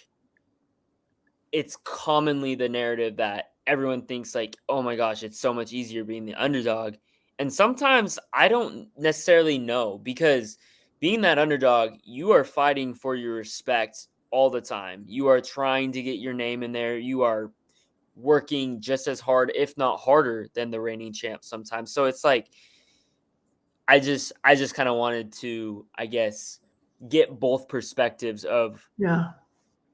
[SPEAKER 1] it's commonly the narrative that everyone thinks like, "Oh my gosh, it's so much easier being the underdog." And sometimes I don't necessarily know because being that underdog, you are fighting for your respect all the time. You are trying to get your name in there. You are working just as hard, if not harder, than the reigning champ sometimes. So it's like I just kind of wanted to, I guess, get both perspectives of
[SPEAKER 2] Yeah.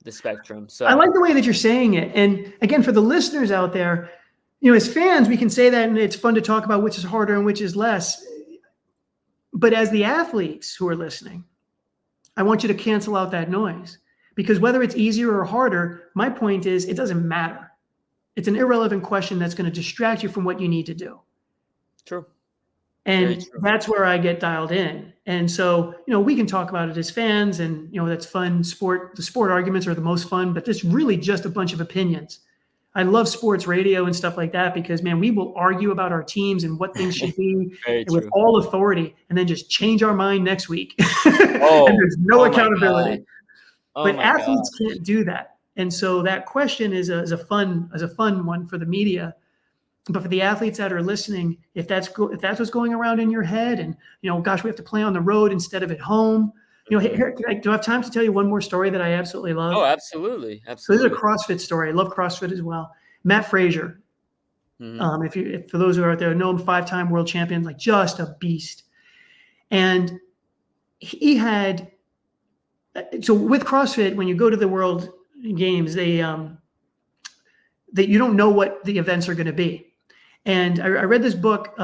[SPEAKER 1] the spectrum.
[SPEAKER 2] I
[SPEAKER 1] So
[SPEAKER 2] like the way that you're saying it. And again, for the listeners out there, as fans, we can say that and it's fun to talk about which is harder and which is less. But as the athletes who are listening, I want you to cancel out that noise because whether it's easier or harder, my point is it doesn't matter. It's an irrelevant question that's going to distract you from what you need to do.
[SPEAKER 1] true, very
[SPEAKER 2] And
[SPEAKER 1] true.
[SPEAKER 2] that's where I get dialed in. And so, we can talk about it as fans and, that's fun sport. The sport arguments are the most fun, but it's really just a bunch of opinions. I love sports radio and stuff like that because, man, we will argue about our teams and what things should be
[SPEAKER 1] Very
[SPEAKER 2] and with
[SPEAKER 1] true.
[SPEAKER 2] all authority and then just change our mind next week. And
[SPEAKER 1] Oh,
[SPEAKER 2] there's no
[SPEAKER 1] oh my god.
[SPEAKER 2] accountability.
[SPEAKER 1] Oh
[SPEAKER 2] But
[SPEAKER 1] my
[SPEAKER 2] athletes
[SPEAKER 1] gosh.
[SPEAKER 2] can't do that. And so that question is a fun one for the media. But for the athletes that are listening, if that's what's going around in your head, and gosh, we have to play on the road instead of at home.
[SPEAKER 1] Mhm.
[SPEAKER 2] Do I have time to tell you one more story that I absolutely
[SPEAKER 1] Oh,
[SPEAKER 2] love?
[SPEAKER 1] absolutely,
[SPEAKER 2] So this is a
[SPEAKER 1] absolutely.
[SPEAKER 2] CrossFit story. I love CrossFit as well. Matt Frazier,
[SPEAKER 1] Mhm.
[SPEAKER 2] if for those who are out there know him, 5-time world champion, like just a beast. And he had so with CrossFit, when you go to the World Games, they that you don't know what the events are going to be. And I read this book,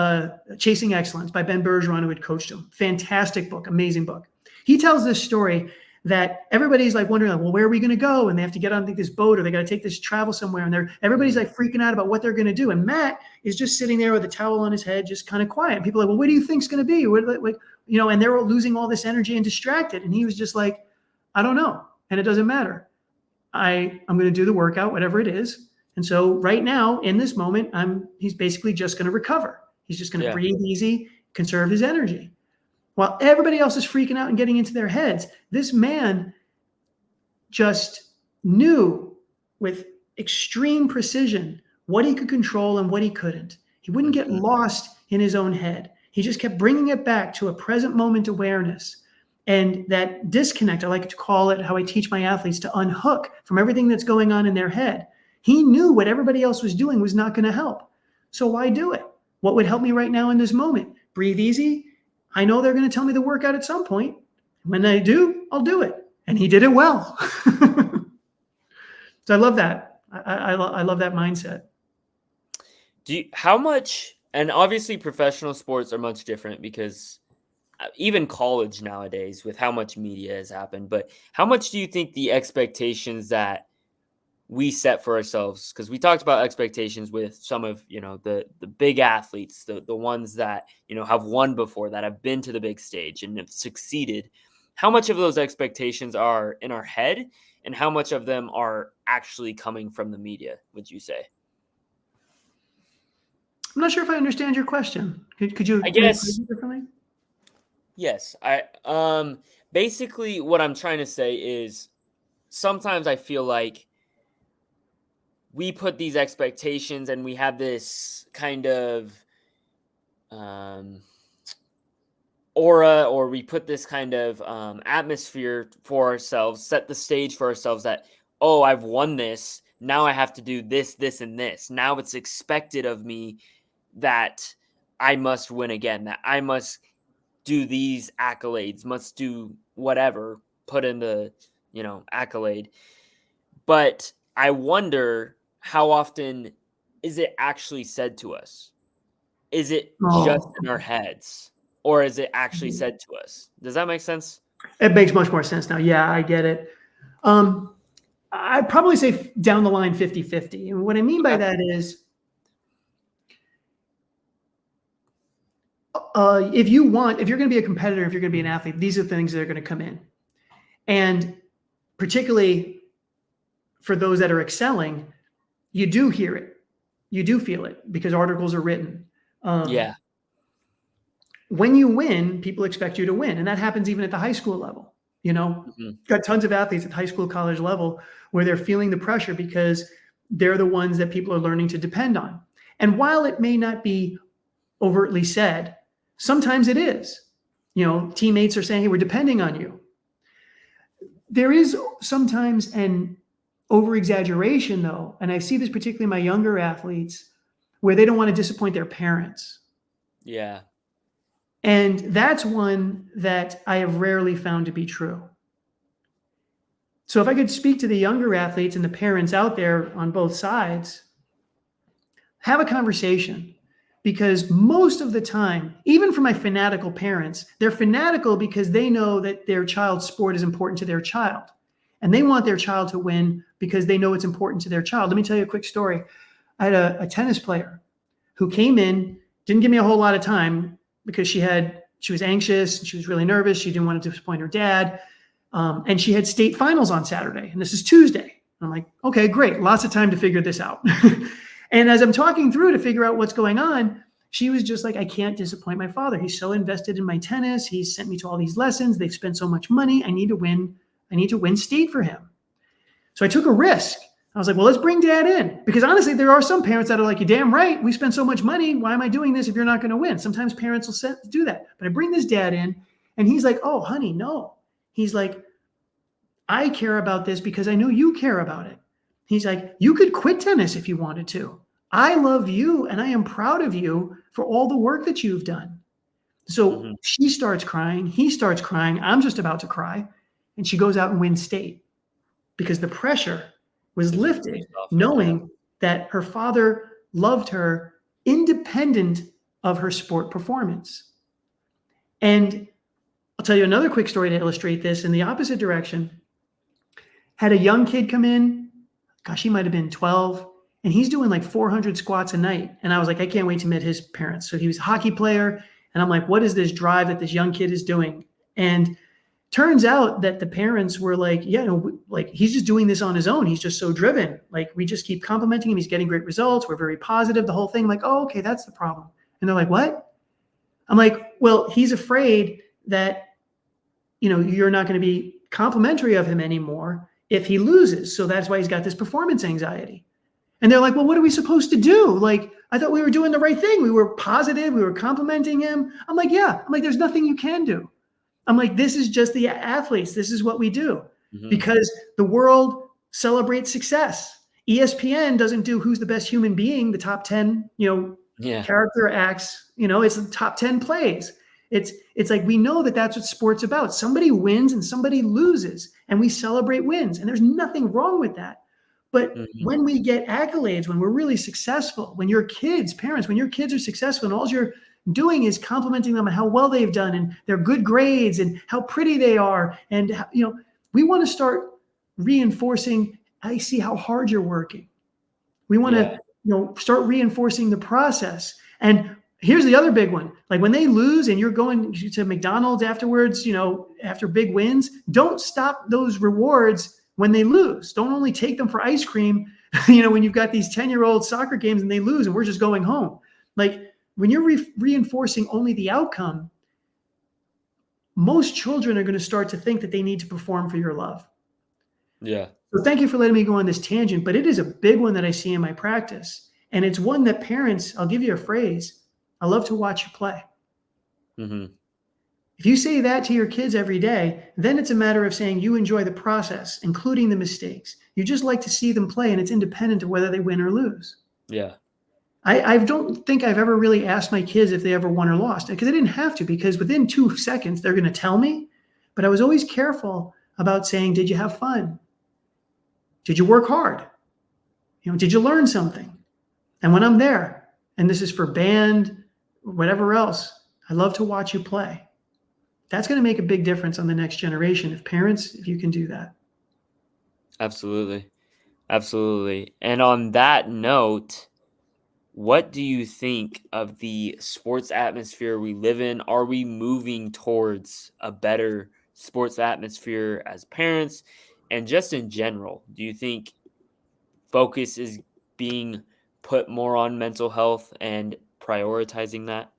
[SPEAKER 2] Chasing Excellence by Ben Bergeron, who had coached him. Fantastic book, amazing book. He tells this story that everybody's like wondering, like, well, where are we going to go? And they have to get on this boat or they got to take this travel somewhere. And everybody's
[SPEAKER 1] Mhm.
[SPEAKER 2] like freaking out about what they're going to do. And Matt is just sitting there with a towel on his head, just kind of quiet. And people are like, well, what do you think's going to be? Like, and they're losing all this energy and distracted. And he was just like, I don't know. And it doesn't matter. I'm going to do the workout, whatever it is. And so right now in this moment, he's basically just going to recover. He's just going to
[SPEAKER 1] Yeah.
[SPEAKER 2] breathe easy, conserve his energy. While everybody else is freaking out and getting into their heads, this man just knew with extreme precision what he could control and what he couldn't. He wouldn't get
[SPEAKER 1] Mhm.
[SPEAKER 2] lost in his own head. He just kept bringing it back to a present moment awareness. And that disconnect, I like to call it how I teach my athletes to unhook from everything that's going on in their head. He knew what everybody else was doing was not going to help. So why do it? What would help me right now in this moment? Breathe easy. I know they're going to tell me the workout at some point. When they do, I'll do it. And he did it well. So I love that. I love that mindset.
[SPEAKER 1] How much, and obviously professional sports are much different because even college nowadays with how much media has happened, but how much do you think the expectations that we set for ourselves, because we talked about expectations with some of the big athletes, the ones that have won before, that have been to the big stage and have succeeded, how much of those expectations are in our head and how much of them are actually coming from the media, would you say?
[SPEAKER 2] I'm not sure if I understand your question. Could you
[SPEAKER 1] I
[SPEAKER 2] maybe phrase
[SPEAKER 1] guess
[SPEAKER 2] it differently?
[SPEAKER 1] yes. I basically what I'm trying to say is sometimes I feel like we put these expectations and we have this kind of aura, or we put this kind of atmosphere for ourselves, set the stage for ourselves that, oh, I've won this. Now I have to do this, this, and this. Now it's expected of me that I must win again, that I must do these accolades, must do whatever, put in the, accolade. But I wonder, how often is it actually said to us? Is it just
[SPEAKER 2] Oh,
[SPEAKER 1] in our heads, or is it actually said to us? Does that make sense?
[SPEAKER 2] it makes much more sense now. Yeah, I get it. I'd probably say down the line 50-50. And what I mean by
[SPEAKER 1] Okay.
[SPEAKER 2] that is, if you're going to be a competitor, if you're going to be an athlete, these are things that are going to come in. And particularly for those that are excelling, you do hear it. You do feel it because articles are written.
[SPEAKER 1] Yeah.
[SPEAKER 2] When you win, people expect you to win. And that happens even at the high school level.
[SPEAKER 1] Mhm.
[SPEAKER 2] Got tons of athletes at high school, college level where they're feeling the pressure because they're the ones that people are learning to depend on. And while it may not be overtly said, sometimes it is. Teammates are saying, hey, we're depending on you. There is sometimes an over exaggeration, though. And I see this particularly in my younger athletes where they don't want to disappoint their parents.
[SPEAKER 1] Yeah.
[SPEAKER 2] And that's one that I have rarely found to be true. So if I could speak to the younger athletes and the parents out there on both sides, have a conversation, because most of the time, even for my fanatical parents, they're fanatical because they know that their child's sport is important to their child. And they want their child to win because they know it's important to their child. Let me tell you a quick story. I had a tennis player who came in, didn't give me a whole lot of time because she was anxious and she was really nervous. She didn't want to disappoint her dad. And she had state finals on Saturday, and this is Tuesday. I'm like, okay, great. Lots of time to figure this out. And as I'm talking through to figure out what's going on, she was just like, I can't disappoint my father. He's so invested in my tennis. He's sent me to all these lessons. They've spent so much money. I need to win. I need to win state for him. So I took a risk. I was like, well, let's bring dad in. Because honestly, there are some parents that are like, you're damn right. We spend so much money. Why am I doing this if you're not going to win? Sometimes parents will do that. But I bring this dad in, and he's like, oh, honey, no. He's like, I care about this because I know you care about it. He's like, you could quit tennis if you wanted to. I love you and I am proud of you for all the work that you've done. So
[SPEAKER 1] Mhm.
[SPEAKER 2] she starts crying. He starts crying. I'm just about to cry. And she goes out and wins state because the pressure was
[SPEAKER 1] Was
[SPEAKER 2] lifted,
[SPEAKER 1] released off her, yeah.
[SPEAKER 2] knowing that her father loved her independent of her sport performance. And I'll tell you another quick story to illustrate this in the opposite direction. Had a young kid come in, gosh, he might have been 12, and he's doing like 400 squats a night. And I was like, I can't wait to meet his parents. So he was a hockey player. And I'm like, what is this drive that this young kid is doing? And turns out that the parents were like, yeah, no, like he's just doing this on his own. He's just so driven. Like we just keep complimenting him. He's getting great results. We're very positive, the whole thing. I'm like, oh, okay, that's the problem. And they're like, what? I'm like, well, he's afraid that, you're not going to be complimentary of him anymore if he loses. So that's why he's got this performance anxiety. And they're like, well, what are we supposed to do? Like, I thought we were doing the right thing. We were positive. We were complimenting him. I'm like, yeah. I'm like, there's nothing you can do. I'm like, this is just the athletes. This is what we do
[SPEAKER 1] Mhm.
[SPEAKER 2] because the world celebrates success. ESPN doesn't do who's the best human being, the top 10,
[SPEAKER 1] Yeah.
[SPEAKER 2] character acts, it's the top 10 plays. It's like we know that that's what sport's about. Somebody wins and somebody loses, and we celebrate wins. And there's nothing wrong with that. But
[SPEAKER 1] Mhm.
[SPEAKER 2] when we get accolades, when we're really successful, when your kids, parents, when your kids are successful and all you're doing is complimenting them on how well they've done and their good grades and how pretty they are, and we want to start reinforcing, I see how hard you're working. We want
[SPEAKER 1] Yeah.
[SPEAKER 2] to start reinforcing the process. And here's the other big one. Like when they lose and you're going to McDonald's afterwards, after big wins, don't stop those rewards when they lose. Don't only take them for ice cream, when you've got these 10-year-old soccer games and they lose and we're just going home. Like when you're reinforcing only the outcome, most children are going to start to think that they need to perform for your love.
[SPEAKER 1] Yeah.
[SPEAKER 2] So thank you for letting me go on this tangent, but it is a big one that I see in my practice. And it's one that parents, I'll give you a phrase, I love to watch you play.
[SPEAKER 1] Mm-hmm.
[SPEAKER 2] If you say that to your kids every day, then it's a matter of saying you enjoy the process, including the mistakes. You just like to see them play, and it's independent of whether they win or lose.
[SPEAKER 1] Yeah.
[SPEAKER 2] I don't think I've ever really asked my kids if they ever won or lost, because I didn't have to, because within 2 seconds, they're going to tell me. But I was always careful about saying, did you have fun? Did you work hard? Did you learn something? And when I'm there, and this is for band, whatever else, I love to watch you play. That's going to make a big difference on the next generation. If you can do that.
[SPEAKER 1] Absolutely. Absolutely. And on that note, what do you think of the sports atmosphere we live in? Are we moving towards a better sports atmosphere as parents? And just in general, do you think focus is being put more on mental health and prioritizing that?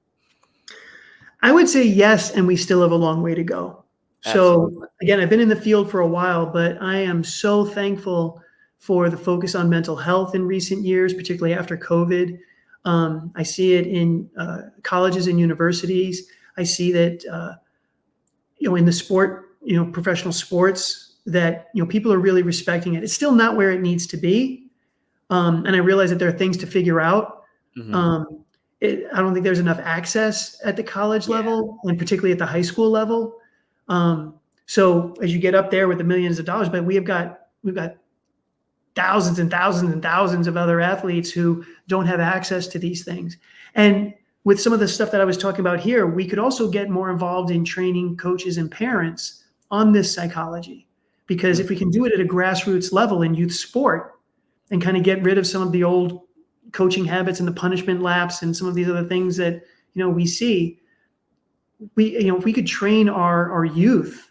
[SPEAKER 2] I would say yes, and we still have a long way to go. So
[SPEAKER 1] Absolutely.
[SPEAKER 2] again, I've been in the field for a while, but I am so thankful for the focus on mental health in recent years, particularly after COVID. I see it in colleges and universities. I see that in the sport, professional sports, that people are really respecting it. It's still not where it needs to be, and I realize that there are things to figure out.
[SPEAKER 1] Hmm.
[SPEAKER 2] Um, I don't think there's enough access at the college
[SPEAKER 1] Yeah.
[SPEAKER 2] level, and particularly at the high school level. So as you get up there with the millions of dollars, but we've got thousands and thousands and thousands of other athletes who don't have access to these things. And with some of the stuff that I was talking about here, we could also get more involved in training coaches and parents on this psychology. Because if we can do it at a grassroots level in youth sport and kind of get rid of some of the old coaching habits and the punishment laps and some of these other things that we see, if we could train our youth,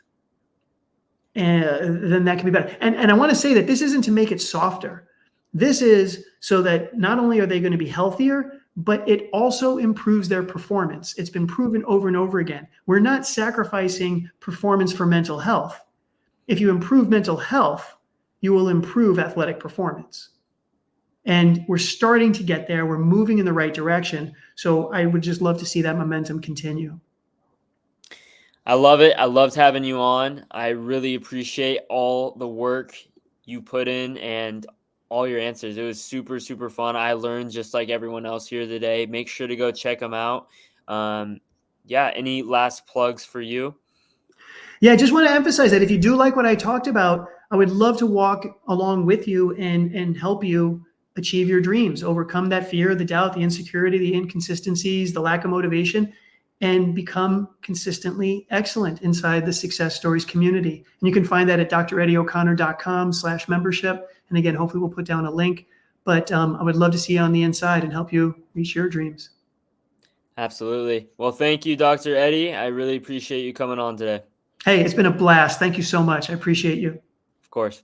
[SPEAKER 2] then that can be better. And I want to say that this isn't to make it softer. This is so that not only are they going to be healthier, but it also improves their performance. It's been proven over and over again. We're not sacrificing performance for mental health. If you improve mental health, you will improve athletic performance. And we're starting to get there. We're moving in the right direction. So I would just love to see that momentum continue.
[SPEAKER 1] I love it. I loved having you on. I really appreciate all the work you put in and all your answers. It was super, super fun. I learned just like everyone else here today. Make sure to go check them out. Yeah, any last plugs for you?
[SPEAKER 2] Yeah, I just want to emphasize that if you do like what I talked about, I would love to walk along with you and help you achieve your dreams, overcome that fear, the doubt, the insecurity, the inconsistencies, the lack of motivation, and become consistently excellent inside the Success Stories community. And you can find that at dr.eddieoconnor.com/membership. And again, hopefully we'll put down a link. But I would love to see you on the inside and help you reach your dreams.
[SPEAKER 1] Absolutely. Well, thank you, Dr. Eddie. I really appreciate you coming on today.
[SPEAKER 2] Hey, it's been a blast. Thank you so much. I appreciate you.
[SPEAKER 1] Of course.